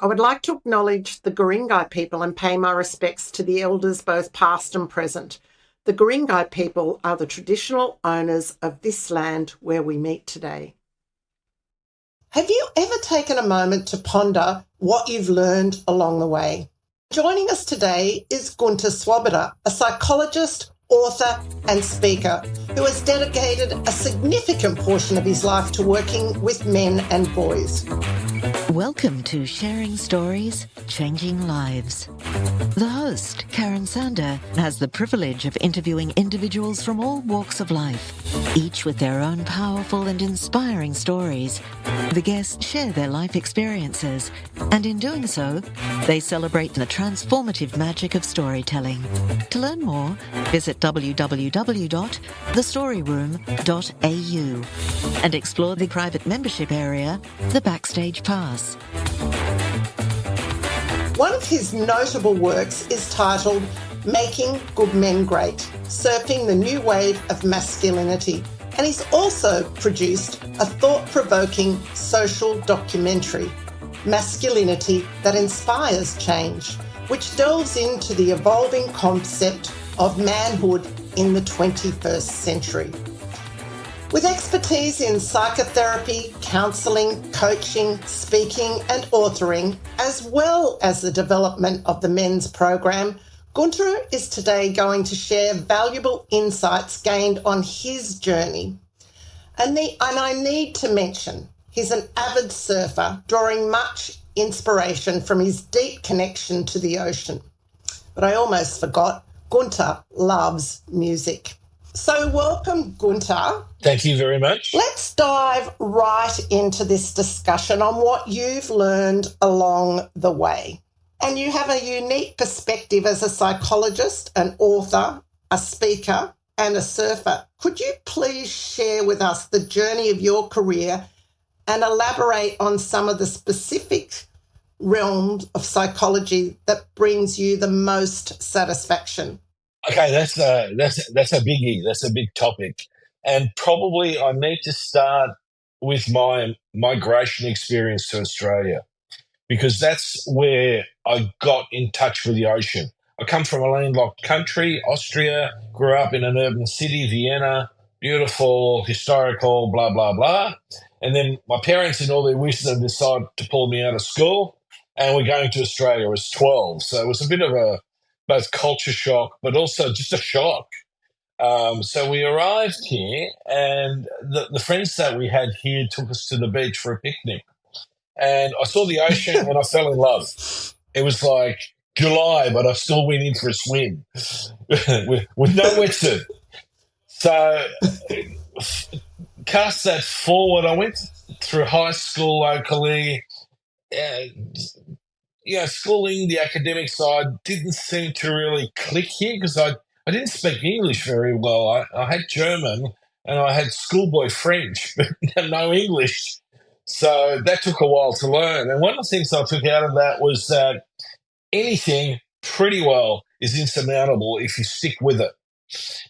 I would like to acknowledge the Guringai people and pay my respects to the elders both past and present. The Guringai people are the traditional owners of this land where we meet today. Have you ever taken a moment to ponder what you've learned along the way? Joining us today is Gunter Swoboda, a psychologist, author and speaker who has dedicated a significant portion of his life to working with men and boys. Welcome to Sharing Stories, Changing Lives. The host, Karen Sander, has the privilege of interviewing individuals from all walks of life, each with their own powerful and inspiring stories. The guests share their life experiences, and in doing so, they celebrate the transformative magic of storytelling. To learn more, visit www.thestoryroom.au and explore the private membership area, the Backstage Pass. One of his notable works is titled Making Good Men Great, Surfing the New Wave of Masculinity, and he's also produced a thought-provoking social documentary, Masculinity That Inspires Change, which delves into the evolving concept of manhood in the 21st century. With expertise in psychotherapy, counselling, coaching, speaking and authoring, as well as the development of the men's program, Gunter is today going to share valuable insights gained on his journey. And I need to mention, he's an avid surfer, drawing much inspiration from his deep connection to the ocean. But I almost forgot, Gunter loves music. So welcome, Gunter. Thank you very much. Let's dive right into this discussion on what you've learned along the way. And you have a unique perspective as a psychologist, an author, a speaker, and a surfer. Could you please share with us the journey of your career and elaborate on some of the specific realms of psychology that brings you the most satisfaction? Okay, that's a biggie. That's a big topic, and probably I need to start with my migration experience to Australia, because that's where I got in touch with the ocean. I come from a landlocked country, Austria. Grew up in an urban city, Vienna, beautiful, historical, blah blah blah. And then my parents, in all their wisdom, decided to pull me out of school, and we're going to Australia. I was 12, so it was a bit of a both culture shock, but also just a shock. So we arrived here, and the friends that we had here took us to the beach for a picnic. And I saw the ocean and I fell in love. It was like July, but I still went in for a swim with no wetsuit. So cast that forward, I went through high school locally. Schooling, the academic side didn't seem to really click here because I didn't speak English very well. I had German and I had schoolboy French, but no English. So that took a while to learn. And one of the things I took out of that was that anything pretty well is insurmountable if you stick with it.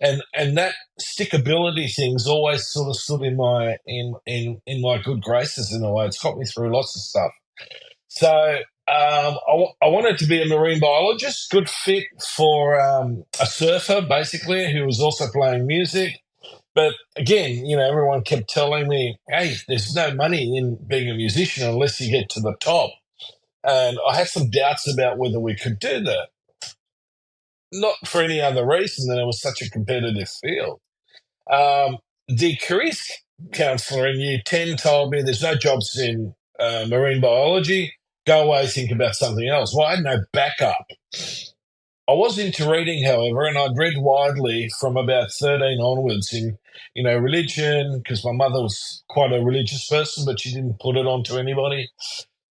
And that stickability thing's always sort of stood in my good graces in a way. It's got me through lots of stuff. So I wanted to be a marine biologist, good fit for a surfer, basically, who was also playing music. But again, everyone kept telling me, hey, there's no money in being a musician unless you get to the top. And I had some doubts about whether we could do that. Not for any other reason than it was such a competitive field. The careers counsellor in year 10 told me there's no jobs in marine biology. Go away, think about something else. Well, I had no backup. I was into reading, however, and I'd read widely from about 13 onwards in, religion, because my mother was quite a religious person, but she didn't put it on to anybody.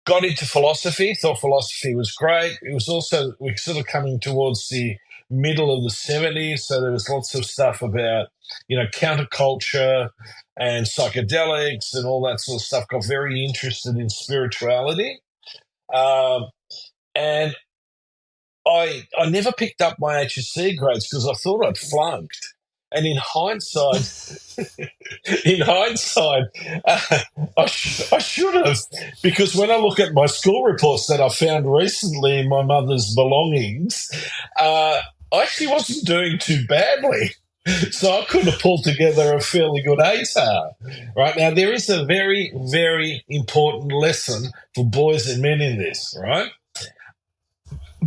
Got into philosophy, thought philosophy was great. It was also, we're sort of coming towards the middle of the 70s, so there was lots of stuff about, counterculture and psychedelics and all that sort of stuff. Got very interested in spirituality. And I never picked up my HSC grades because I thought I'd flunked. And in hindsight, in hindsight, I should have, because when I look at my school reports that I found recently in my mother's belongings, I actually wasn't doing too badly. So I could have pulled together a fairly good ATAR. Right now, there is a very, very important lesson for boys and men in this, right?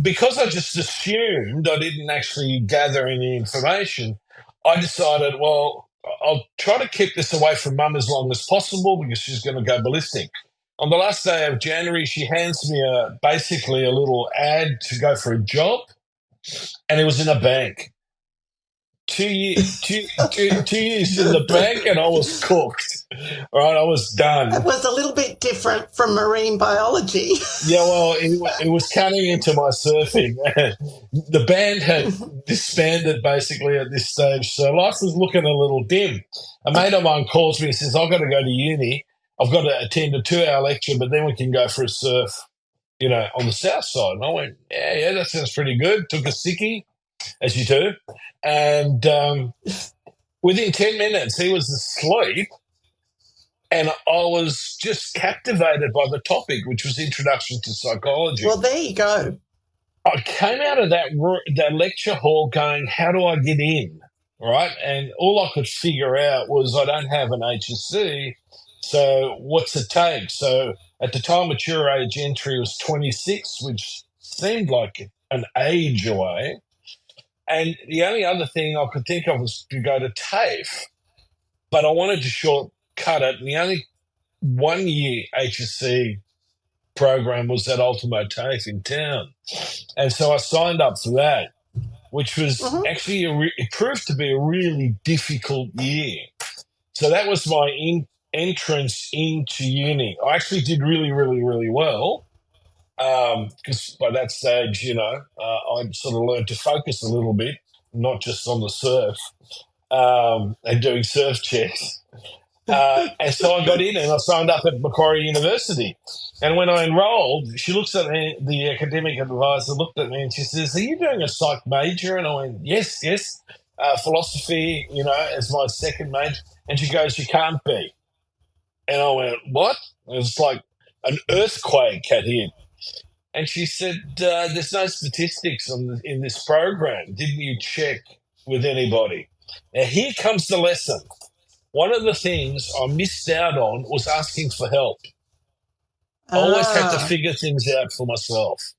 Because I just assumed, I didn't actually gather any information, I decided, well, I'll try to keep this away from mum as long as possible because she's going to go ballistic. On the last day of January, she hands me basically a little ad to go for a job, and it was in a bank. 2 years in the bank, and I was cooked. Right, I was done. It was a little bit different from marine biology. Yeah, well, it was cutting into my surfing. The band had disbanded basically at this stage, so life was looking a little dim. A mate of mine calls me and says, I've got to go to uni. I've got to attend a 2-hour lecture, but then we can go for a surf, on the south side. And I went, yeah, that sounds pretty good. Took a sickie, as you do. And within 10 minutes, he was asleep. And I was just captivated by the topic, which was Introduction to Psychology. Well, there you go. I came out of that lecture hall going, how do I get in? Right? And all I could figure out was I don't have an HSC, so what's it take? So at the time, mature age entry was 26, which seemed like an age away. And the only other thing I could think of was to go to TAFE, but I wanted to shortcut it. And the only 1-year HSC program was at Ultimo TAFE in town. And so I signed up for that, which was actually, it proved to be a really difficult year. So that was my entrance into uni. I actually did really, really, really well. Because by that stage, I sort of learned to focus a little bit, not just on the surf and doing surf checks. And so I got in and I signed up at Macquarie University. And when I enrolled, she looks at me, the academic advisor looked at me and she says, are you doing a psych major? And I went, yes. Philosophy, as my second major. And she goes, you can't be. And I went, what? It was like an earthquake had hit. And she said, there's no statistics in this program. Didn't you check with anybody? Now, here comes the lesson. One of the things I missed out on was asking for help. I always had to figure things out for myself.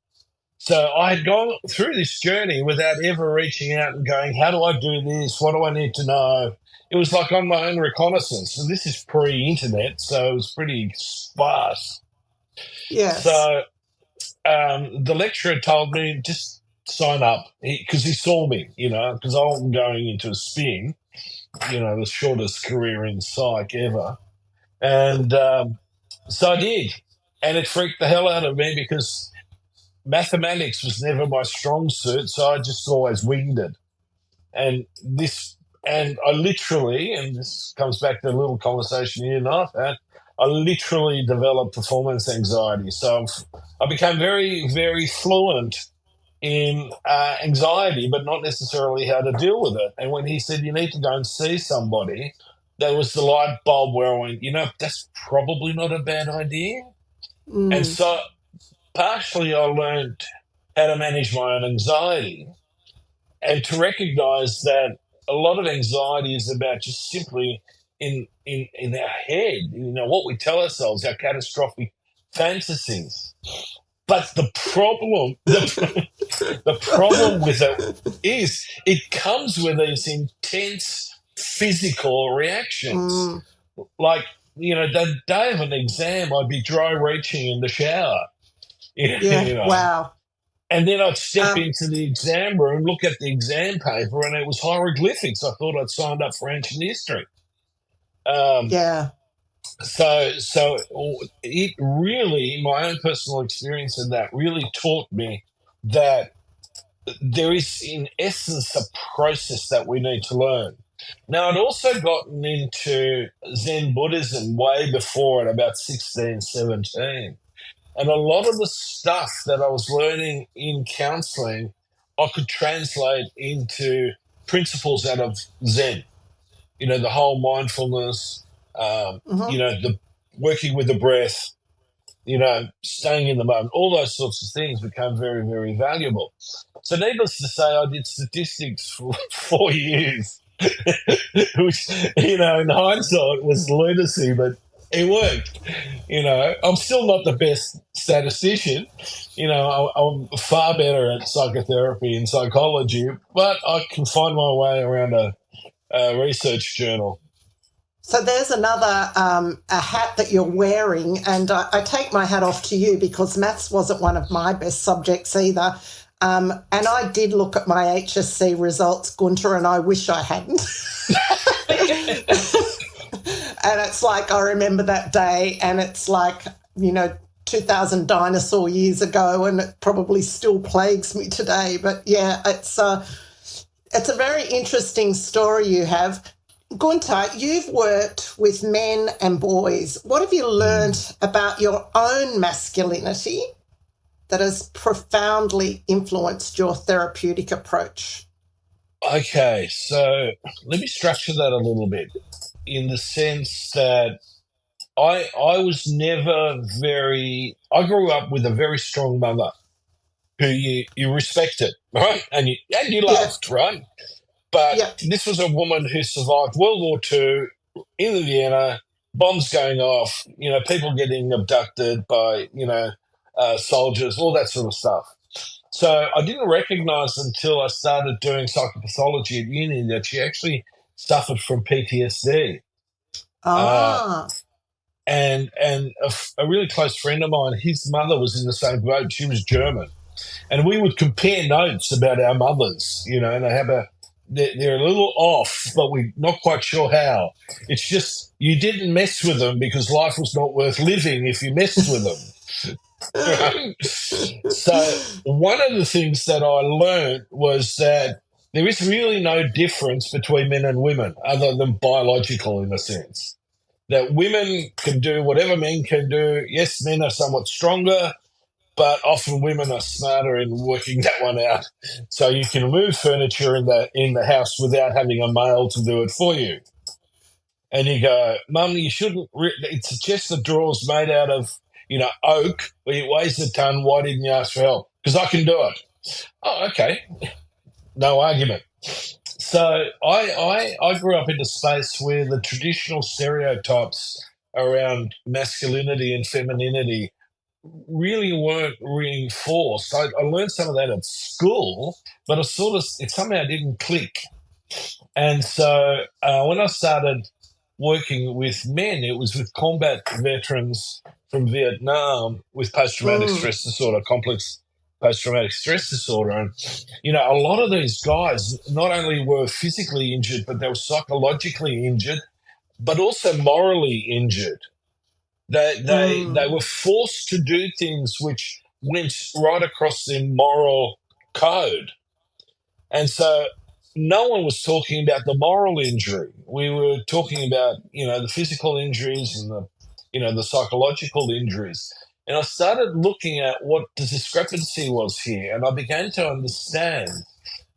So I had gone through this journey without ever reaching out and going, how do I do this? What do I need to know? It was like on my own reconnaissance. And this is pre-internet, so it was pretty sparse. Yes. So the lecturer told me, just sign up, because he saw me, because I wasn't going into a spin, the shortest career in psych ever. And so I did. And it freaked the hell out of me because mathematics was never my strong suit, so I just always winged it. And I literally, and this comes back to a little conversation you and I had, I literally developed performance anxiety. So I became very, very fluent in anxiety, but not necessarily how to deal with it. And when he said, you need to go and see somebody, there was the light bulb where I went, that's probably not a bad idea. And so partially I learned how to manage my own anxiety and to recognize that a lot of anxiety is about just simply in our head, what we tell ourselves, our catastrophic fantasies. But the problem with it is it comes with these intense physical reactions. Like, the day of an exam, I'd be dry reaching in the shower. Yeah, wow. And then I'd step into the exam room, look at the exam paper, and it was hieroglyphics. I thought I'd signed up for ancient history. Yeah. So it really, my own personal experience in that really taught me that there is, in essence, a process that we need to learn. Now, I'd also gotten into Zen Buddhism way before, at about 16, 17. And a lot of the stuff that I was learning in counseling, I could translate into principles out of Zen. The whole mindfulness, the working with the breath, staying in the moment, all those sorts of things become very, very valuable. So needless to say, I did statistics for 4 years, which, in hindsight was lunacy, but it worked. I'm still not the best statistician. I'm far better at psychotherapy and psychology, but I can find my way around a research journal. So there's another a hat that you're wearing, and I take my hat off to you because maths wasn't one of my best subjects either. And I did look at my HSC results, Gunter, and I wish I hadn't. And it's like, I remember that day, and it's like, 2,000 dinosaur years ago, and it probably still plagues me today. But yeah, it's a very interesting story you have. Gunter, you've worked with men and boys. What have you learned about your own masculinity that has profoundly influenced your therapeutic approach? Okay, so let me structure that a little bit in the sense that I was never I grew up with a very strong mother who you respected, right? And you loved, right? But this was a woman who survived World War II in Vienna, bombs going off, people getting abducted by, soldiers, all that sort of stuff. So I didn't recognize until I started doing psychopathology at uni that she actually suffered from PTSD. And a really close friend of mine, his mother was in the same boat. She was German. And we would compare notes about our mothers, and they're a little off, but we're not quite sure how. It's just you didn't mess with them because life was not worth living if you messed with them. So one of the things that I learned was that there is really no difference between men and women other than biological in a sense. That women can do whatever men can do. Yes, men are somewhat stronger, but often women are smarter in working that one out. So you can move furniture in the house without having a male to do it for you. And you go, Mum, you shouldn't. It's just the drawers made out of oak. It weighs a ton. Why didn't you ask for help? Because I can do it. Oh, okay. No argument. So I grew up in a space where the traditional stereotypes around masculinity and femininity really weren't reinforced. I learned some of that at school, but it somehow didn't click. And so when I started working with men, it was with combat veterans from Vietnam with post-traumatic stress disorder, complex post-traumatic stress disorder. And, a lot of these guys not only were physically injured, but they were psychologically injured, but also morally injured. They were forced to do things which went right across their moral code. And so no one was talking about the moral injury. We were talking about, the physical injuries and the psychological injuries. And I started looking at what the discrepancy was here. And I began to understand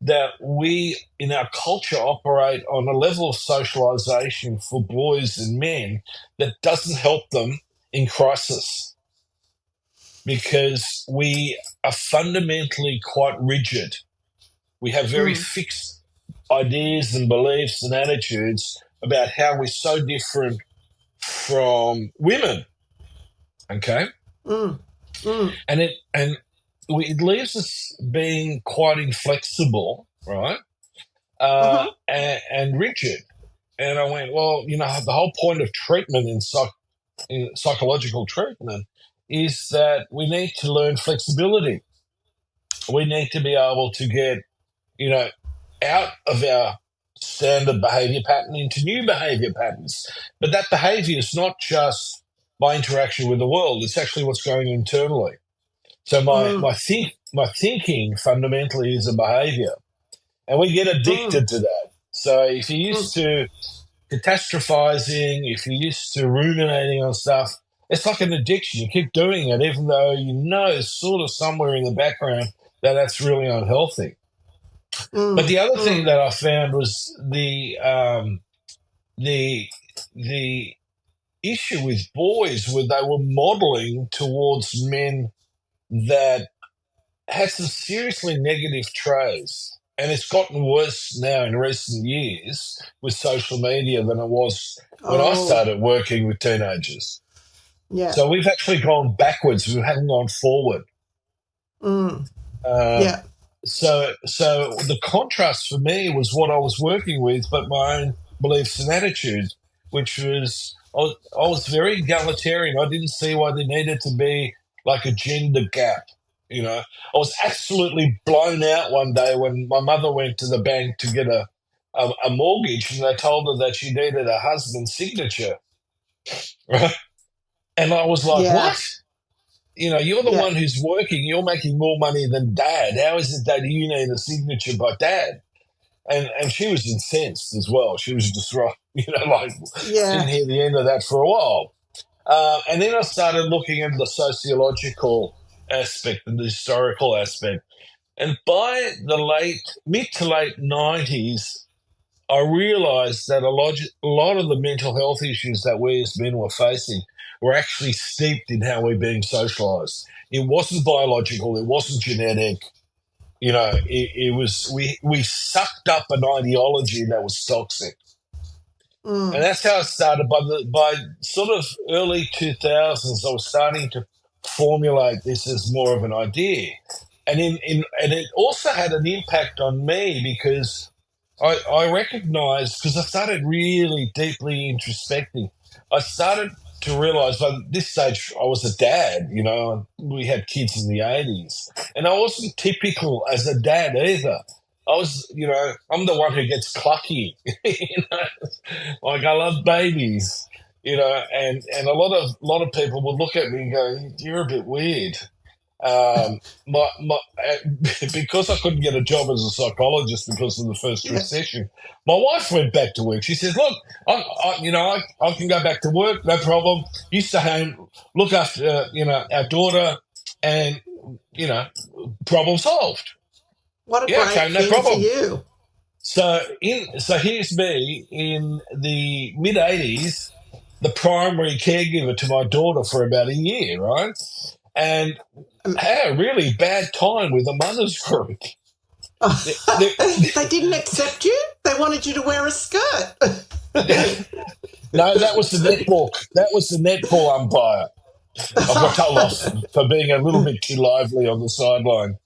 that we, in our culture, operate on a level of socialization for boys and men that doesn't help them in crisis, because we are fundamentally quite rigid. We have very fixed ideas and beliefs and attitudes about how we're so different from women. Okay? And it leaves us being quite inflexible, right? And rigid. And I went, well, the whole point of treatment in psychological treatment is that we need to learn flexibility. We need to be able to get, out of our standard behavior pattern into new behavior patterns. But that behavior is not just my interaction with the world, it's actually what's going internally. So my thinking fundamentally is a behavior, and we get addicted to that. So if you're used to catastrophizing, if you're used to ruminating on stuff, it's like an addiction. You keep doing it, even though sort of somewhere in the background that that's really unhealthy. But Mm, the other thing mm. that I found was the the issue with boys where they were modeling towards men that had some seriously negative traits. And it's gotten worse now in recent years with social media than it was when I Oh, started working with teenagers. yeah. So we've actually gone backwards. We haven't gone forward. Mm, Um, yeah. so the contrast for me was what I was working with, but my own beliefs and attitudes, which was I was very egalitarian. I didn't see why there needed to be like a gender gap. I was absolutely blown out one day when my mother went to the bank to get a mortgage, and they told her that she needed her husband's signature. Right? And I was like, Yeah. what? You're the Yeah. one who's working. You're making more money than dad. How is it that you need a signature by dad? And she was incensed as well. She was just right, like didn't Yeah. hear the end of that for a while. And then I started looking at the sociological aspect and the historical aspect. And by the mid to late 90s, I realized that a lot of the mental health issues that we as men were facing were actually steeped in how we're being socialized. It wasn't biological, it wasn't genetic. It was we sucked up an ideology that was toxic. And Mm, that's how it started. By sort of early 2000s, I was starting to formulate this as more of an idea. And it also had an impact on me because I recognized, because I started really deeply introspecting, I started to realize by this stage I was a dad, we had kids in the 80s, and I wasn't typical as a dad either. I was, I'm the one who gets clucky, like I love babies, and a lot of people would look at me and go, "You're a bit weird." My because I couldn't get a job as a psychologist because of the first yeah. recession, my wife went back to work. She says, "Look, I can go back to work, no problem. You stay home, look after our daughter, and you know, problem solved." What a Yeah, great okay, no thing for problem. you. So here's me in the mid '80s, the primary caregiver to my daughter for about a year, right? And Um, had a really bad time with the mothers group. they didn't accept you. They wanted you to wear a skirt. No, that was the netball. That was the netball umpire. I got told off for being a little bit too lively on the sideline.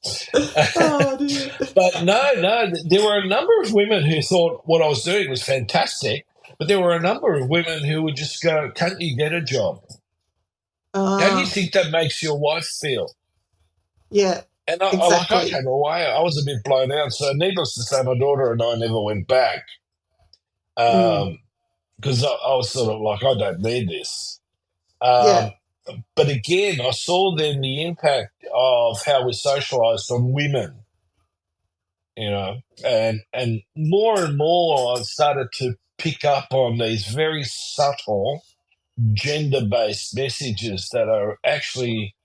Oh dear. But no, there were a number of women who thought what I was doing was fantastic, but there were a number of women who would just go, "Can't you get a job? How do you Uh, think that makes your wife feel?" yeah, And I like, okay, exactly. well, I was a bit blown out. So needless to say, my daughter and I never went back Mm, because I was sort of like, I don't need this. yeah. Um, but again, I saw then the impact of how we're socialized on women, and more I started to pick up on these very subtle gender-based messages that are actually,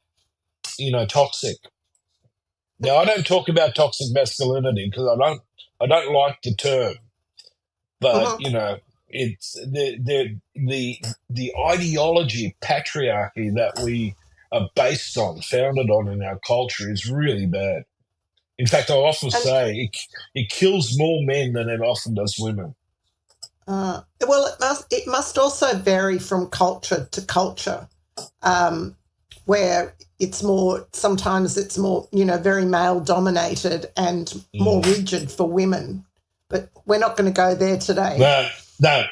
toxic. Now, I don't talk about toxic masculinity because I don't like the term, but Mhm. it's the ideology patriarchy that we are based on, founded on in our culture is really bad. In fact, I often And say it kills more men than it often does women. well, it must also vary from culture to culture, um, where it's more. Sometimes it's more, very male dominated and more Mm. rigid for women. But we're not going to go there today. No, no.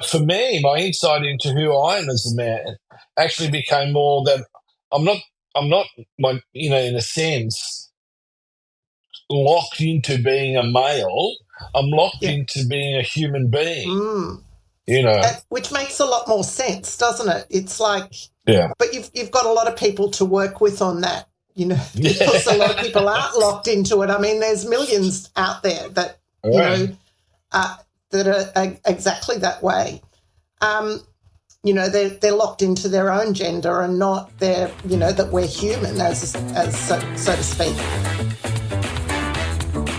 For me, my insight into who I am as a man actually became more that I'm not, in a sense, locked into being a male. I'm locked Yeah. into being a human being, Mm. you know. Which makes a lot more sense, doesn't it? It's like, Yeah. but you've got a lot of people to work with on that, because a lot of people aren't locked into it. I mean, there's millions out there that All you right. know uh, that are exactly that way. Um, they're locked into their own gender and not that we're human, as so to speak.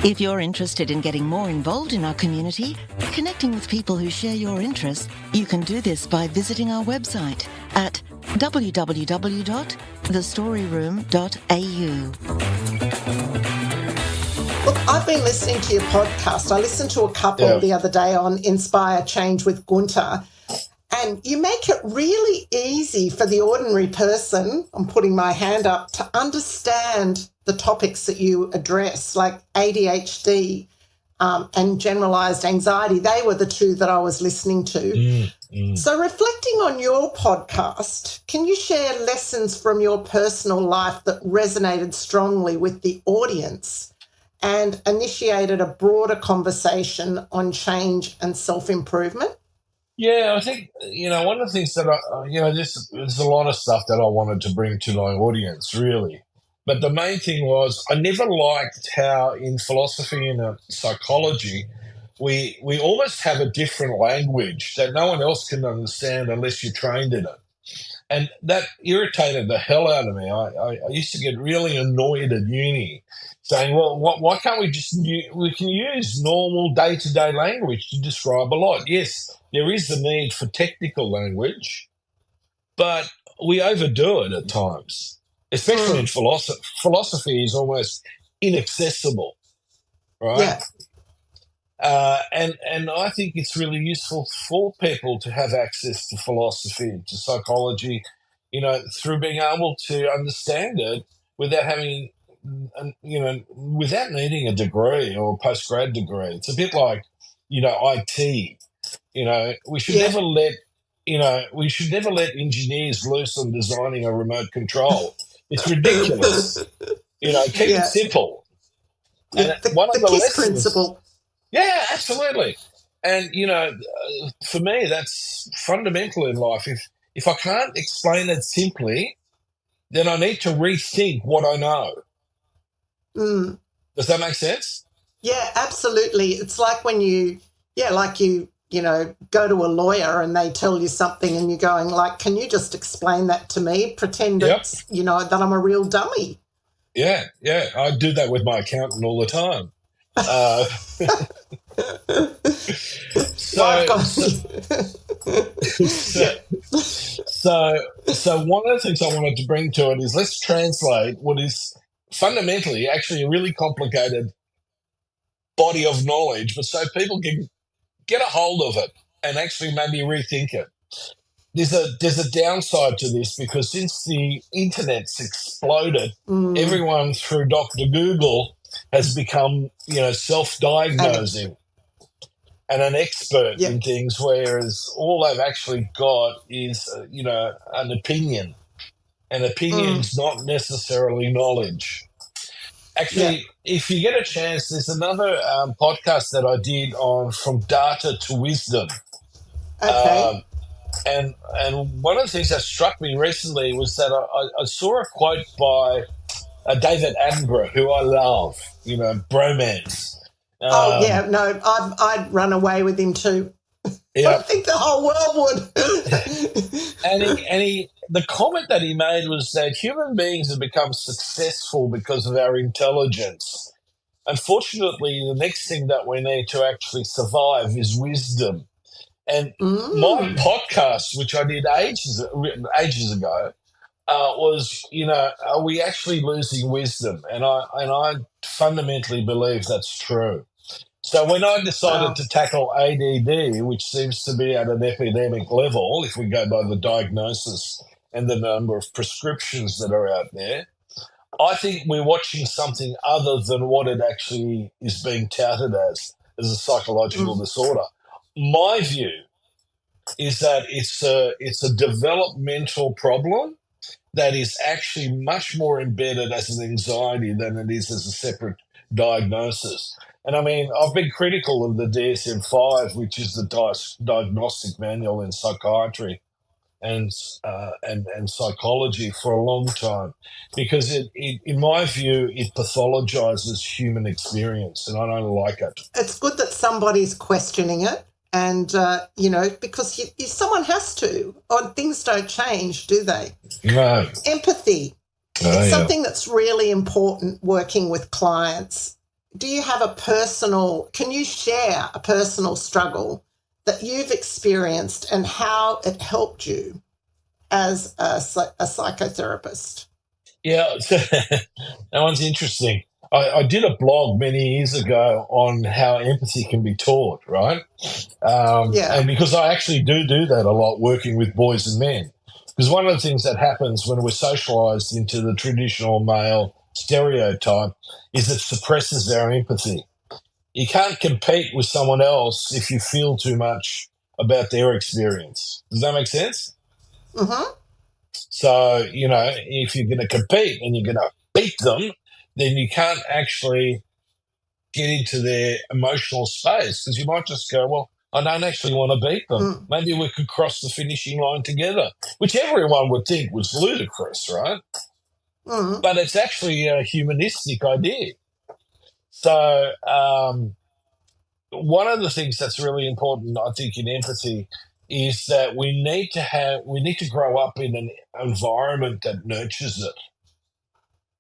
If you're interested in getting more involved in our community, connecting with people who share your interests, you can do this by visiting our website at www.thestoryroom.au. Look, I've been listening to your podcast. I listened to a couple the other day on Inspire Change with Gunter, and you make it really easy for the ordinary person, I'm putting my hand up, to understand the topics that you address, like ADHD and generalised anxiety. They were the two that I was listening to. So reflecting on your podcast, can you share lessons from your personal life that resonated strongly with the audience and initiated a broader conversation on change and self-improvement? Yeah, I think, one of the things that there's a lot of stuff that I wanted to bring to my audience, really. But the main thing was I never liked how in philosophy and psychology, we almost have a different language that no one else can understand unless you're trained in it. And that irritated the hell out of me. I used to get really annoyed at uni saying, well, why can't we we can use normal day-to-day language to describe a lot. Yes, there is the need for technical language, but we overdo it at times, especially in philosophy. Philosophy is almost inaccessible, right? Yeah. And I think it's really useful for people to have access to philosophy, to psychology, through being able to understand it without having, without needing a degree or a postgrad degree. It's a bit like, IT. We should never let, engineers loose on designing a remote control. It's ridiculous. Keep it simple. Yeah, And one of the the KISS lessons. principle. Yeah, absolutely. And, for me, that's fundamental in life. If I can't explain it simply, then I need to rethink what I know. Does that make sense? Yeah, absolutely. It's like when you go to a lawyer and they tell you something and you're going like, can you just explain that to me? Pretend it's, that I'm a real dummy. Yeah. I do that with my accountant all the time. So one of the things I wanted to bring to it is let's translate what is fundamentally actually a really complicated body of knowledge, but so people can get a hold of it and actually maybe rethink it. There's a downside to this because since the internet's exploded, everyone through Dr. Google has become, self-diagnosing and an expert in things, whereas all they've actually got is, an opinion. And opinion's not necessarily knowledge. Actually, if you get a chance, there's another podcast that I did on From Data to Wisdom. Okay. And one of the things that struck me recently was that I saw a quote by David Attenborough, who I love, bromance. I'd run away with him too. Yeah. I think the whole world would. The comment that he made was that human beings have become successful because of our intelligence. Unfortunately, the next thing that we need to actually survive is wisdom. And my podcast, which I did ages ago, was, are we actually losing wisdom? And I fundamentally believe that's true. So when I decided to tackle ADD, which seems to be at an epidemic level, if we go by the diagnosis and the number of prescriptions that are out there, I think we're watching something other than what it actually is being touted as a psychological disorder. My view is that it's a developmental problem that is actually much more embedded as an anxiety than it is as a separate diagnosis. And I mean, I've been critical of the DSM-5, which is the diagnostic manual in psychiatry and psychology, for a long time, because it in my view, it pathologizes human experience, and I don't like it. It's good that somebody's questioning it, and because someone has to, or things don't change, do they? No. Empathy. It's something that's really important working with clients. do you have can you share a personal struggle that you've experienced and how it helped you as a psychotherapist? Yeah, that one's interesting. I did a blog many years ago on how empathy can be taught, right? And Yeah. because I actually do that a lot working with boys and men. Because one of the things that happens when we're socialized into the traditional male stereotype is it suppresses our empathy. You can't compete with someone else if you feel too much about their experience. Does that make sense? Mm-hmm. So, if you're going to compete and you're going to beat them, then you can't actually get into their emotional space because you might just go, well, I don't actually want to beat them. Mm. Maybe we could cross the finishing line together, which everyone would think was ludicrous, right? Mm. But it's actually a humanistic idea. So, one of the things that's really important, I think, in empathy is that we need to grow up in an environment that nurtures it.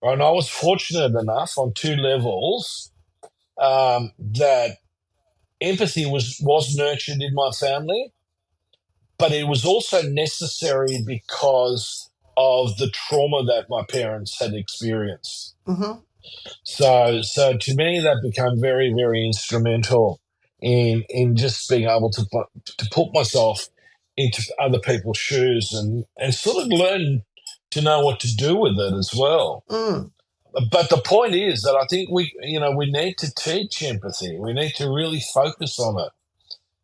Right? And I was fortunate enough on two levels that empathy was nurtured in my family, but it was also necessary because of the trauma that my parents had experienced. Mm-hmm. So to me, that became very, very instrumental in just being able to put myself into other people's shoes and sort of learn to know what to do with it as well. Mm. But the point is that I think we need to teach empathy. We need to really focus on it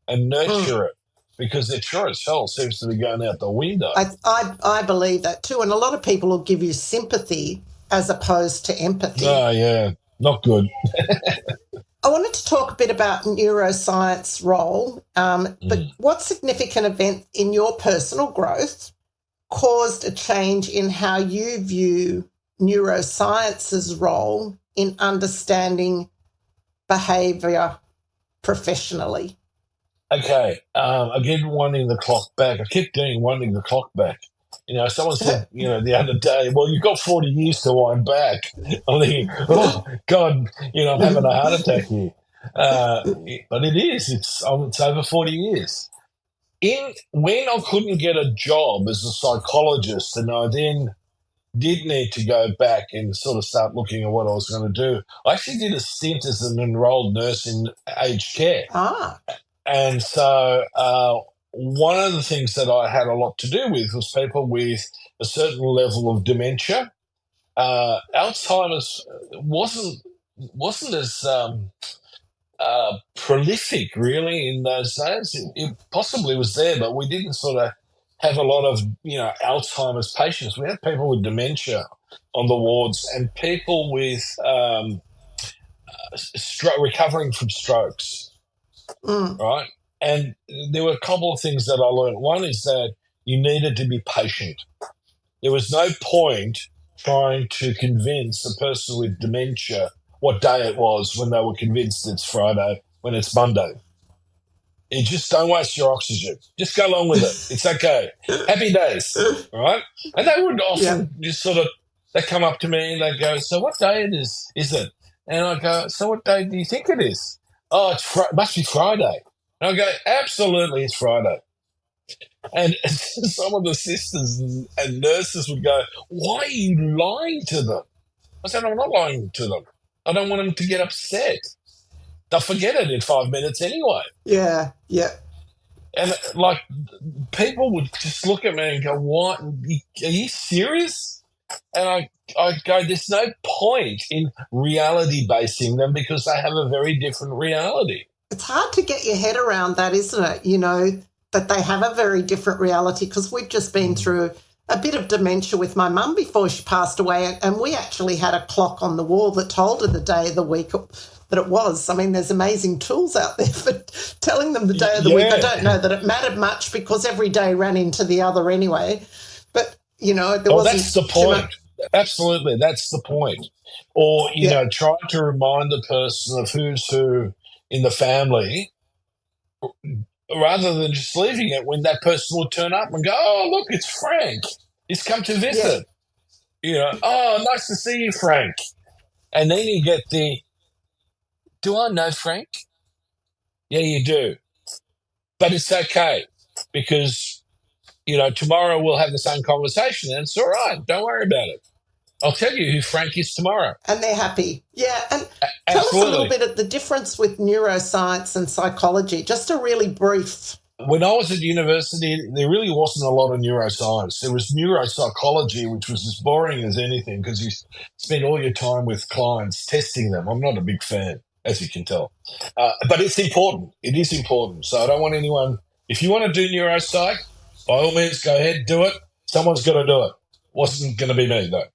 and Mm. nurture it because it sure as hell seems to be going out the window. I believe that too. And a lot of people will give you sympathy as opposed to empathy. Oh, yeah, not good. I wanted to talk a bit about neuroscience role, but what significant event in your personal growth caused a change in how you view neuroscience's role in understanding behaviour professionally? Okay, again, winding the clock back. I keep doing winding the clock back. Someone said, the other day, well, you've got 40 years to wind back. I'm thinking, oh, God, I'm having a heart attack here. But it is. It's over 40 years. When I couldn't get a job as a psychologist, and I then did need to go back and sort of start looking at what I was going to do, I actually did a stint as an enrolled nurse in aged care. Ah. And so one of the things that I had a lot to do with was people with a certain level of dementia. Alzheimer's wasn't as prolific really in those days. It possibly was there, but we didn't sort of have a lot of Alzheimer's patients. We had people with dementia on the wards and people with recovering from strokes. Mm. Right? And there were a couple of things that I learned. One is that you needed to be patient. There was no point trying to convince a person with dementia what day it was when they were convinced it's Friday, when it's Monday. You just don't waste your oxygen. Just go along with it. It's okay. Happy days, right? And they would often just sort of, they come up to me and they go, so what day is it? And I go, so what day do you think it is? Oh, it must be Friday. And I go, absolutely, it's Friday. And some of the sisters and nurses would go, why are you lying to them? I said, I'm not lying to them. I don't want them to get upset. They'll forget it in 5 minutes anyway. Yeah, yeah. And like people would just look at me and go, what? Are you serious? And I go, there's no point in reality basing them because they have a very different reality. It's hard to get your head around that, isn't it? That they have a very different reality because we've just been through a bit of dementia with my mum before she passed away, and we actually had a clock on the wall that told her the day of the week that it was. I mean, there's amazing tools out there for telling them the day of the week. I don't know that it mattered much because every day ran into the other anyway. But, there wasn't... that's the point. Absolutely, that's the point. Or, trying to remind the person of who's who in the family rather than just leaving it when that person will turn up and go, oh, look, it's Frank. He's come to visit. Oh, nice to see you, Frank. And then you get the, Do I know Frank? Yeah, you do. But it's okay because, tomorrow we'll have the same conversation and it's all right. Don't worry about it. I'll tell you who Frank is tomorrow. And they're happy. Yeah. And tell us a little Absolutely. bit of the difference with neuroscience and psychology, just a really brief. When I was at university, there really wasn't a lot of neuroscience. There was neuropsychology, which was as boring as anything because you spend all your time with clients testing them. I'm not a big fan, as you can tell. But it's important. It is important. So I don't want anyone, if you want to do neuropsych, by all means, go ahead, do it. Someone's got to do it. Wasn't going to be me, though.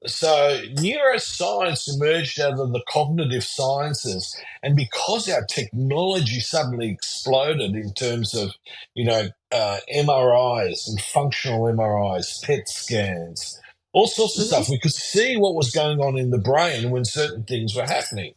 So neuroscience emerged out of the cognitive sciences, and because our technology suddenly exploded in terms of, MRIs and functional MRIs, PET scans, all sorts of stuff, we could see what was going on in the brain when certain things were happening.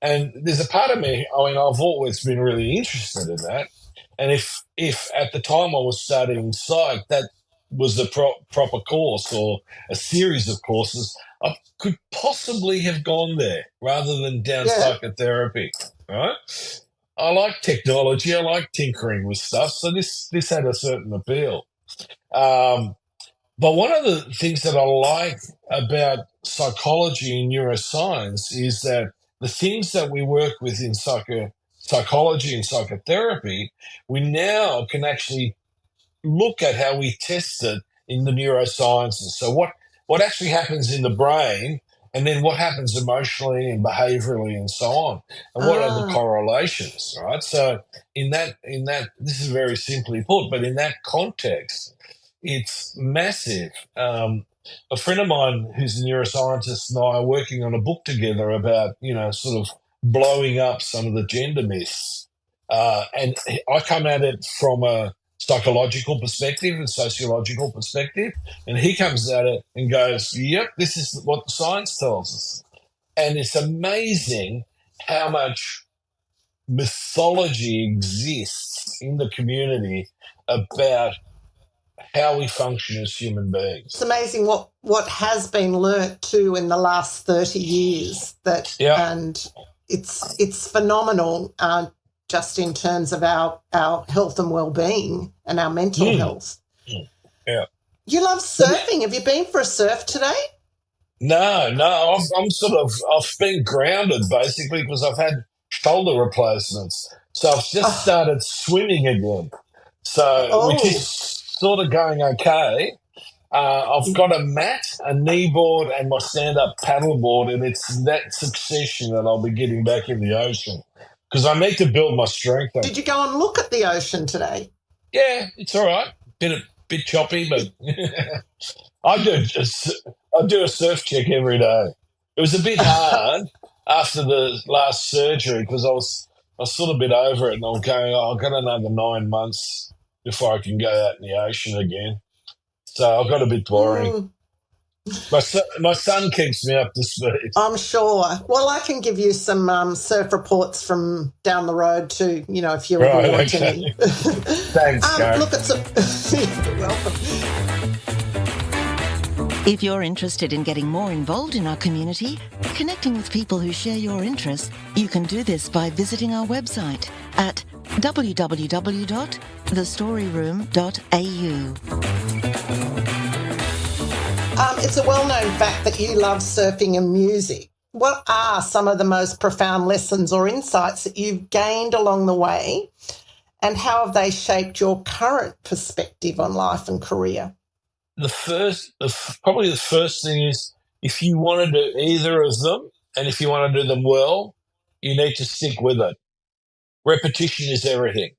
And there's a part of me, I've always been really interested in that. And if at the time I was studying psych, that was the proper course or a series of courses, I could possibly have gone there rather than down psychotherapy, right? I like technology. I like tinkering with stuff. So this had a certain appeal. But one of the things that I like about psychology and neuroscience is that the things that we work with in psychology and psychotherapy, we now can actually look at how we test it in the neurosciences. So what actually happens in the brain, and then what happens emotionally and behaviorally and so on, and what are the correlations, right? So in that, this is very simply put, but in that context, it's massive. A friend of mine who's a neuroscientist and I are working on a book together about, sort of blowing up some of the gender myths. And I come at it from a psychological perspective and sociological perspective, and he comes at it and goes, yep, this is what the science tells us. And it's amazing how much mythology exists in the community about how we function as human beings. It's amazing what has been learnt too in the last 30 years and it's phenomenal just in terms of our health and well-being and our mental health. Yeah. You love surfing. Have you been for a surf today? No. I've been grounded basically because I've had shoulder replacements. So I've just started swimming again. So, which is sort of going okay. I've got a mat, a kneeboard, and my stand-up paddleboard, and it's that succession that I'll be getting back in the ocean because I need to build my strength up. Did you go and look at the ocean today? Yeah, it's all right. Bit choppy, but I do a surf check every day. It was a bit hard after the last surgery because I was sort of a bit over it, and I'm going, I've got another 9 months before I can go out in the ocean again. So I got a bit boring. My son keeps me up to speed. I'm sure. Well, I can give you some surf reports from down the road too, if you ever want any. Thanks, Karen. Look, you're welcome. If you're interested in getting more involved in our community, connecting with people who share your interests, you can do this by visiting our website at www.thestoryroom.au. It's a well-known fact that you love surfing and music. What are some of the most profound lessons or insights that you've gained along the way, and how have they shaped your current perspective on life and career? Probably the first thing is if you want to do either of them, and if you want to do them well, you need to stick with it. Repetition is everything.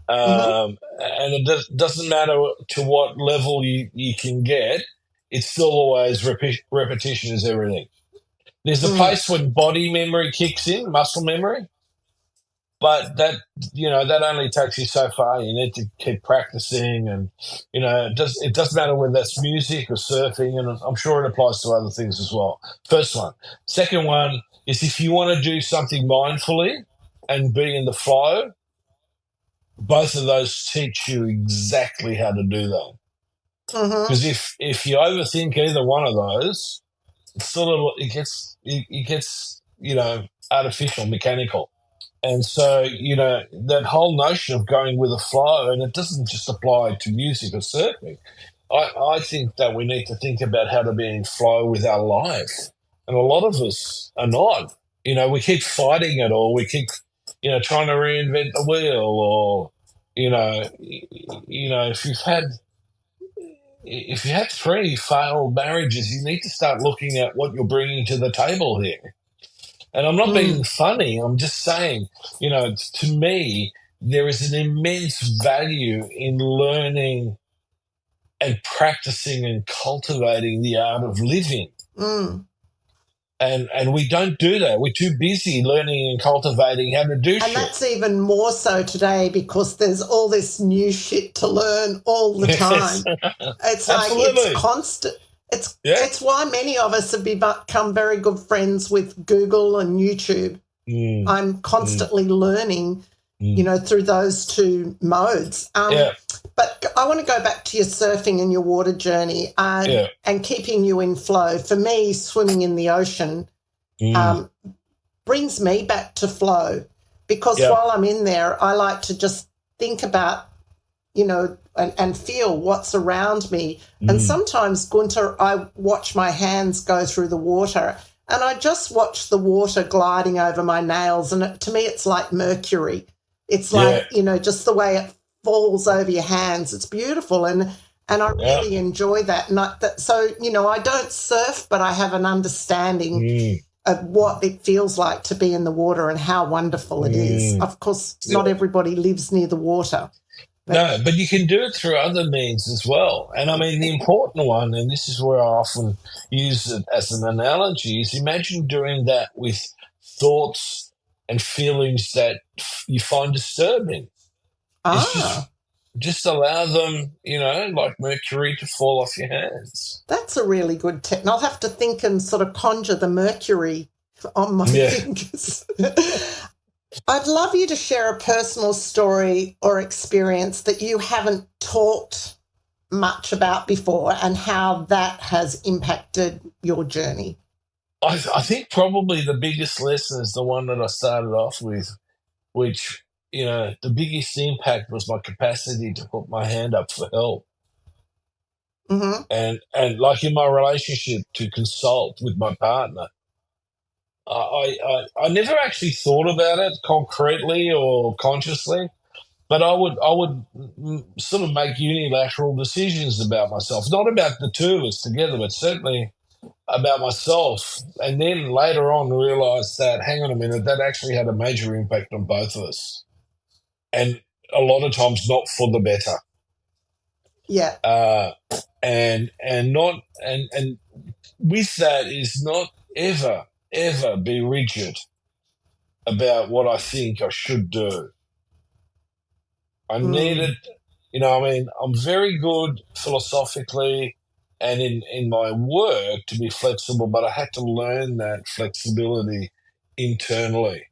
And it doesn't matter to what level you can get, it's still always repetition is everything. There's a place when body memory kicks in, muscle memory, but that only takes you so far. You need to keep practicing, and it doesn't matter whether that's music or surfing, and I'm sure it applies to other things as well. First one. Second one is if you want to do something mindfully and be in the flow, both of those teach you exactly how to do that. Because if you overthink either one of those, it gets artificial, mechanical. And so, that whole notion of going with the flow, and it doesn't just apply to music or surfing. I think that we need to think about how to be in flow with our life. And a lot of us are not. We keep fighting it, or we keep, trying to reinvent the wheel, or, if you had 3 failed marriages, you need to start looking at what you're bringing to the table here. And I'm not being funny. I'm just saying, to me, there is an immense value in learning and practicing and cultivating the art of living. And we don't do that. We're too busy learning and cultivating how to do shit. And that's even more so today because there's all this new shit to learn all the time. It's like it's constant. It's why many of us have become very good friends with Google and YouTube. I'm constantly learning, through those 2 modes. But I want to go back to your surfing and your water journey and keeping you in flow. For me, swimming in the ocean brings me back to flow because while I'm in there, I like to just think about, and feel what's around me. And sometimes, Gunter, I watch my hands go through the water and I just watch the water gliding over my nails. And to me, it's like mercury. It's like, just the way it falls over your hands. It's beautiful. And I really enjoy that. So, I don't surf, but I have an understanding of what it feels like to be in the water and how wonderful it is. Of course, not everybody lives near the water. No, but you can do it through other means as well. And I mean, the important one, and this is where I often use it as an analogy, is imagine doing that with thoughts and feelings that you find disturbing. It's just allow them, like mercury, to fall off your hands. That's a really good technique. I'll have to think and sort of conjure the mercury on my fingers. I'd love you to share a personal story or experience that you haven't talked much about before and how that has impacted your journey. I think probably the biggest lesson is the one that I started off with, which, the biggest impact was my capacity to put my hand up for help. And like in my relationship, to consult with my partner. I never actually thought about it concretely or consciously, but I would sort of make unilateral decisions about myself, not about the 2 of us together, but certainly about myself. And then later on realised that, hang on a minute, that actually had a major impact on both of us, and a lot of times not for the better. Yeah. And with that is not ever be rigid about what I think I should do. I needed, I'm very good philosophically and in my work to be flexible, but I had to learn that flexibility internally.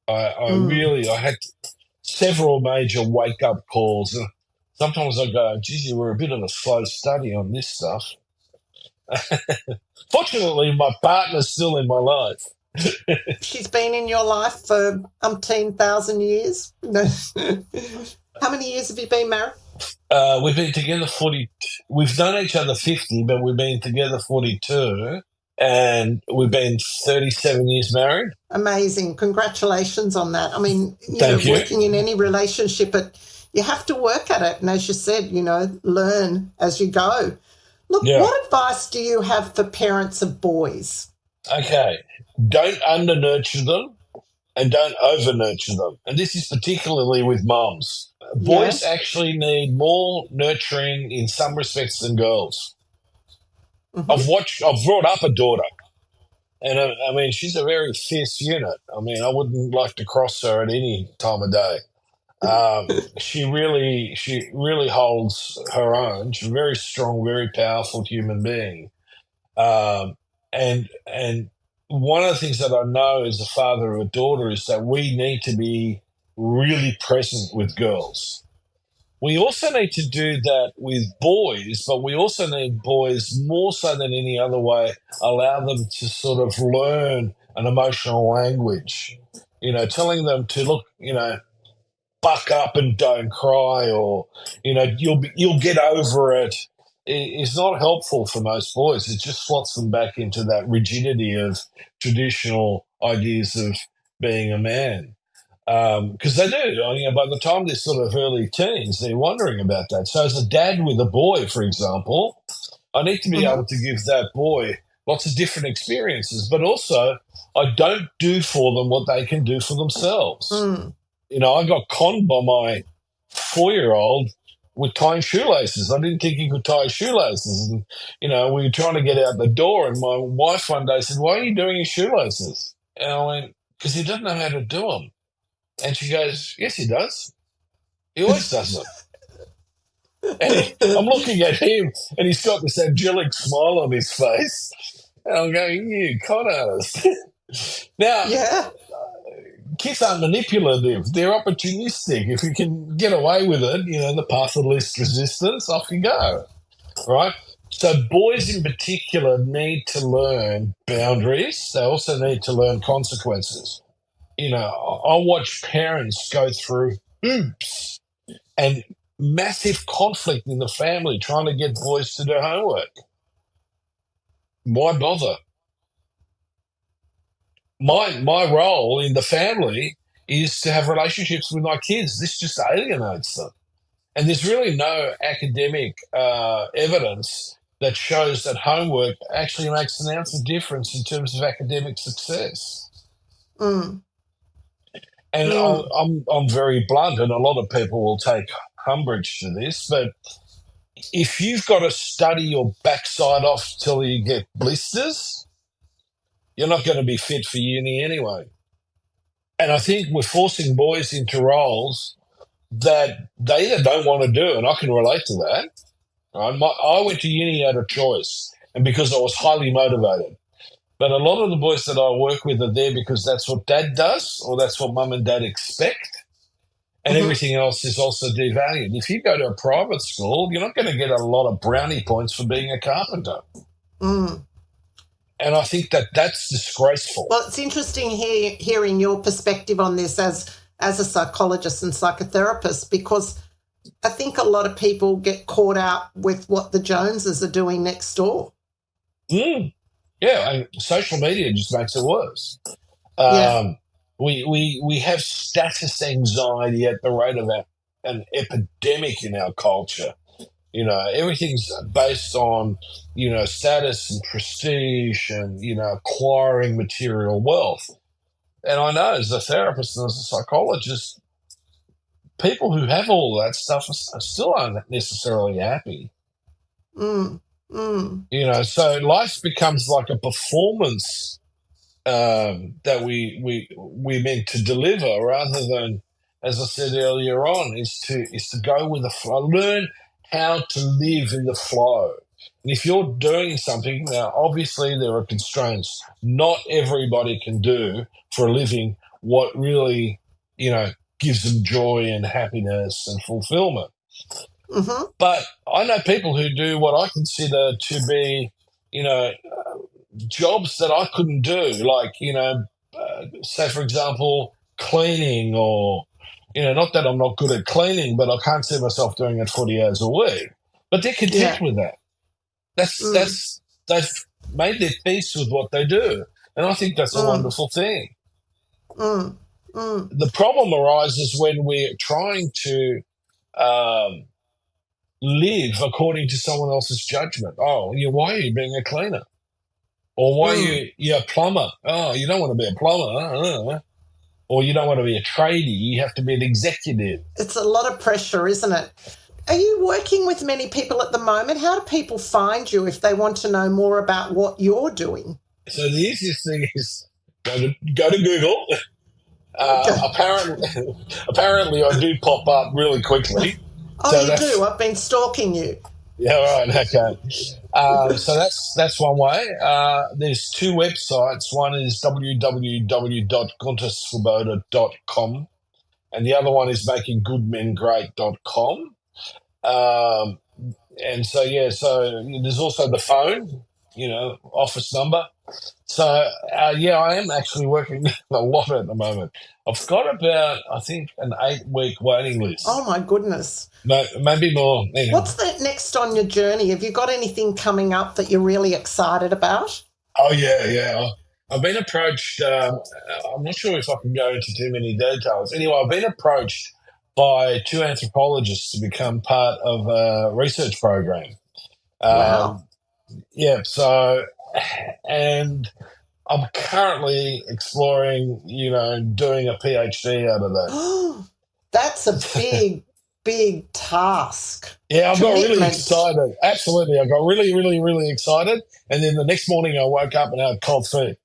I had several major wake-up calls. And sometimes I go, geez, you were a bit of a slow study on this stuff. Fortunately, my partner's still in my life. She's been in your life for umpteen thousand years. How many years have you been married? We've been together 40. We've known each other 50, but we've been together 42, and we've been 37 years married. Amazing. Congratulations on that. I mean, Thank you. Working in any relationship, you have to work at it. And as you said, learn as you go. Look, what advice do you have for parents of boys? Okay. Don't under-nurture them and don't over-nurture them. And this is particularly with mums. Boys actually need more nurturing in some respects than girls. I've brought up a daughter, and I mean, she's a very fierce unit. I mean, I wouldn't like to cross her at any time of day. She really holds her own. She's a very strong, very powerful human being. And one of the things that I know as a father of a daughter is that we need to be really present with girls. We also need to do that with boys, but we also need boys more so than any other way, allow them to sort of learn and emotional language. Telling them to look, buck up and don't cry, or you'll get over it, is not helpful for most boys. It just slots them back into that rigidity of traditional ideas of being a man. Because they do, by the time they're sort of early teens, they're wondering about that. So as a dad with a boy, for example, I need to be able to give that boy lots of different experiences, but also I don't do for them what they can do for themselves. I got conned by my 4-year-old with tying shoelaces. I didn't think he could tie shoelaces. And, we were trying to get out the door, and my wife one day said, "Why are you doing his shoelaces?" And I went, "Because he doesn't know how to do them." And she goes, "Yes, he does. He always does them." And I'm looking at him, and he's got this angelic smile on his face. And I'm going, "You con artist." Now, Yeah. kids aren't manipulative. They're opportunistic. If you can get away with it, the path of least resistance, off you go, right? So boys in particular need to learn boundaries. They also need to learn consequences. I watch parents go through hoops and massive conflict in the family trying to get boys to do homework. Why bother? My role in the family is to have relationships with my kids. This just alienates them. And there's really no academic evidence that shows that homework actually makes an ounce of difference in terms of academic success. And I'm very blunt, and a lot of people will take umbrage to this, but if you've got to study your backside off till you get blisters, you're not going to be fit for uni anyway. And I think we're forcing boys into roles that they either don't want to do, and I can relate to that. Right? I went to uni out of choice and because I was highly motivated. But a lot of the boys that I work with are there because that's what dad does, or that's what mum and dad expect. And everything else is also devalued. If you go to a private school, you're not going to get a lot of brownie points for being a carpenter. And I think that's disgraceful. Well, it's interesting hearing your perspective on this as a psychologist and psychotherapist, because I think a lot of people get caught out with what the Joneses are doing next door. Yeah, and social media just makes it worse. We have status anxiety at the rate of an epidemic in our culture. Everything's based on, status and prestige and, acquiring material wealth. And I know as a therapist and as a psychologist, people who have all that stuff are still aren't necessarily happy. So life becomes like a performance that we're meant to deliver, rather than, as I said earlier on, is to go with the flow. Learn how to live in the flow. And if you're doing something, now obviously there are constraints. Not everybody can do for a living what really, gives them joy and happiness and fulfillment. But I know people who do what I consider to be, jobs that I couldn't do, like, say, for example, cleaning, or, not that I'm not good at cleaning, but I can't see myself doing it 40 hours a week. But they're content with that. They've made their peace with what they do. And I think that's a wonderful thing. The problem arises when we're trying to live according to someone else's judgment. Oh, why are you being a cleaner? Or why are you a plumber? Oh, you don't want to be a plumber. Or you don't want to be a tradie. You have to be an executive. It's a lot of pressure, isn't it? Are you working with many people at the moment? How do people find you if they want to know more about what you're doing? So the easiest thing is go to Google. Apparently I do pop up really quickly. Oh, so you do? I've been stalking you. Yeah, right, okay. So that's one way. There's two websites. One is www.gunterswoboda.com, and the other one is makinggoodmengreat.com. And so, so there's also the phone, office number, So, I am actually working a lot at the moment. I've got about, I think, an 8-week waiting list. Oh, my goodness. Maybe more. What's the next on your journey? Have you got anything coming up that you're really excited about? Oh, yeah. I've been approached. I'm not sure if I can go into too many details. Anyway, I've been approached by 2 anthropologists to become part of a research program. Wow. So, and I'm currently exploring, doing a PhD out of that. That's a big, big task. Yeah, I got really Commitment. excited. Absolutely. I got really, really, really excited. And then the next morning I woke up and had cold feet.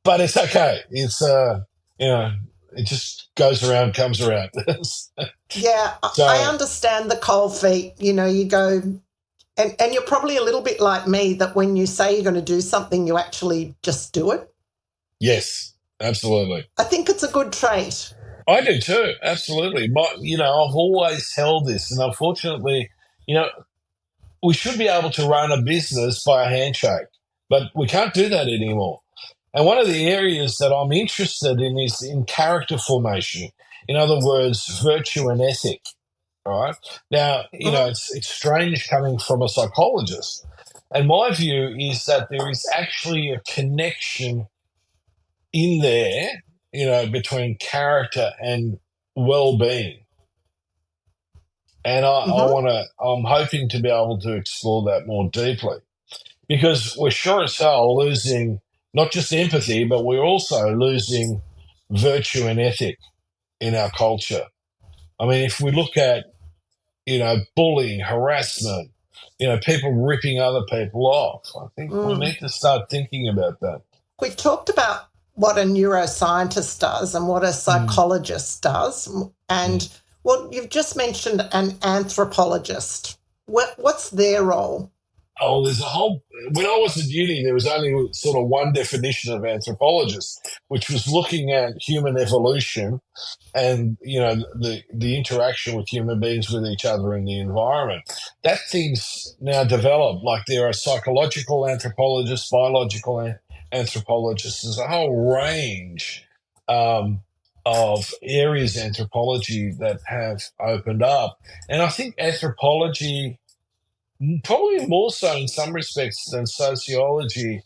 But it's okay. It's, it just goes around, comes around. Yeah, So, I understand the cold feet. You go, and you're probably a little bit like me that when you say you're going to do something, you actually just do it. yes, absolutely. I think it's a good trait. I do too. Absolutely. I've always held this. And unfortunately, we should be able to run a business by a handshake, but we can't do that anymore. And one of the areas that I'm interested in is in character formation. In other words, virtue and ethic. All right. Now, it's strange coming from a psychologist. And my view is that there is actually a connection in there, between character and well-being. And I'm hoping to be able to explore that more deeply, because we're sure as hell losing not just empathy, but we're also losing virtue and ethic in our culture. I mean, if we look at, bullying, harassment, people ripping other people off, I think we need to start thinking about that. We talked about what a neuroscientist does and what a psychologist does. And you've just mentioned an anthropologist. What's their role? Oh, there's a whole. When I was at uni, there was only sort of one definition of anthropologist, which was looking at human evolution and the interaction with human beings with each other in the environment. That thing's now developed. Like there are psychological anthropologists, biological anthropologists. There's a whole range of areas of anthropology that have opened up, and I think anthropology, probably more so in some respects than sociology,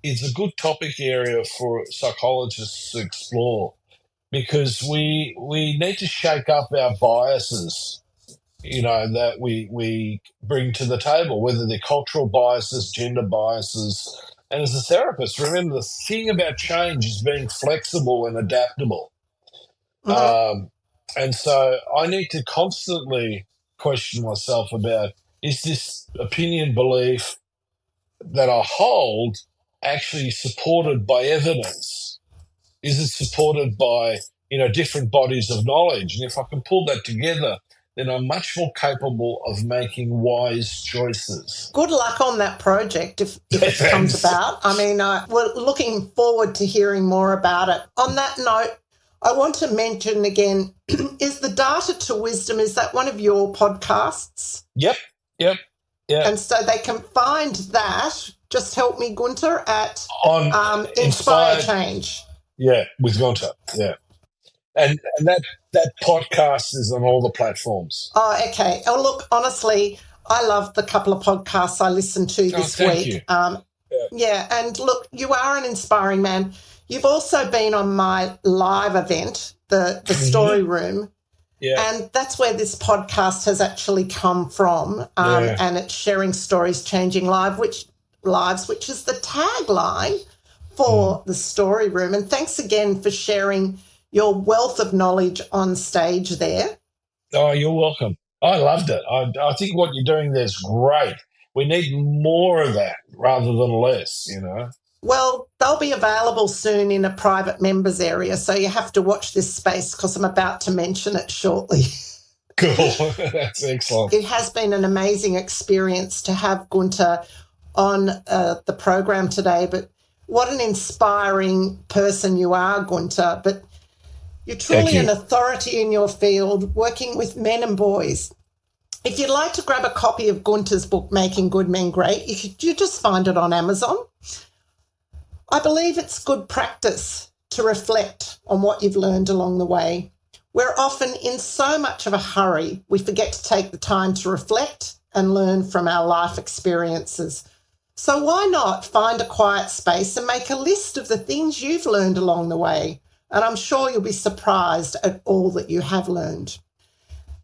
is a good topic area for psychologists to explore, because we need to shake up our biases, that we bring to the table, whether they're cultural biases, gender biases. And as a therapist, remember the thing about change is being flexible and adaptable. And so I need to constantly question myself about, is this opinion, belief that I hold actually supported by evidence? Is it supported by, different bodies of knowledge? And if I can pull that together, then I'm much more capable of making wise choices. Good luck on that project if it comes about. I mean, we're looking forward to hearing more about it. On that note, I want to mention again, is the Data to Wisdom, is that one of your podcasts? Yep. And so they can find that, just help me, Gunter, at Inspire Change. Yeah, with Gunter, yeah. And that podcast is on all the platforms. Oh, okay. Oh, look, honestly, I love the couple of podcasts I listened to this week. You. Yeah, and look, you are an inspiring man. You've also been on my live event, the Story Room. Yeah. And that's where this podcast has actually come from. And it's sharing stories, changing lives, which is the tagline for the Story Room. And thanks again for sharing your wealth of knowledge on stage there. Oh, you're welcome. I loved it. I think what you're doing there is great. We need more of that rather than less, Well, they'll be available soon in a private members area, so you have to watch this space because I'm about to mention it shortly. Cool. That's excellent. It has been an amazing experience to have Gunter on the program today, but what an inspiring person you are, Gunter. But you're truly an authority in your field, working with men and boys. If you'd like to grab a copy of Gunter's book, Making Good Men Great, you just find it on Amazon. I believe it's good practice to reflect on what you've learned along the way. We're often in so much of a hurry, we forget to take the time to reflect and learn from our life experiences. So why not find a quiet space and make a list of the things you've learned along the way? And I'm sure you'll be surprised at all that you have learned.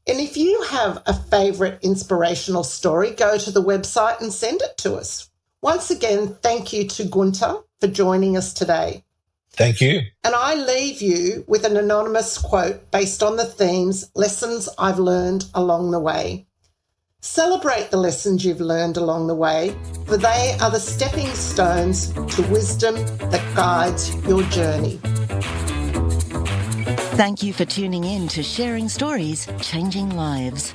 And if you have a favourite inspirational story, go to the website and send it to us. Once again, thank you to Gunter for joining us today. Thank you. And I leave you with an anonymous quote based on the themes, lessons I've learned along the way. Celebrate the lessons you've learned along the way, for they are the stepping stones to wisdom that guides your journey. Thank you for tuning in to Sharing Stories, Changing Lives.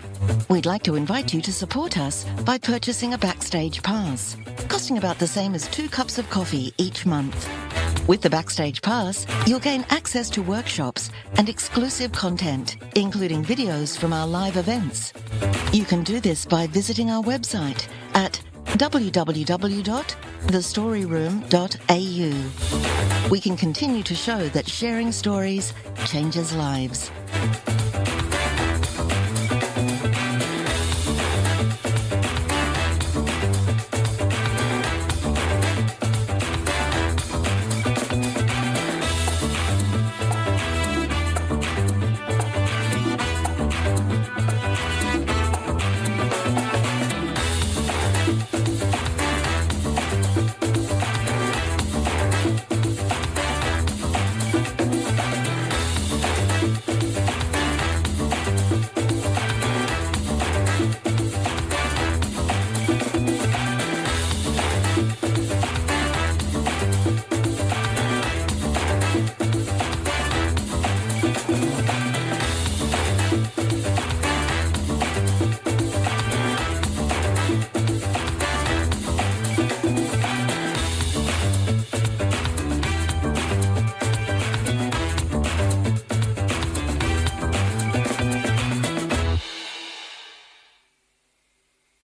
We'd like to invite you to support us by purchasing a Backstage Pass, costing about the same as 2 cups of coffee each month. With the Backstage Pass, you'll gain access to workshops and exclusive content, including videos from our live events. You can do this by visiting our website at www.thestoryroom.au. We can continue to show that sharing stories changes lives.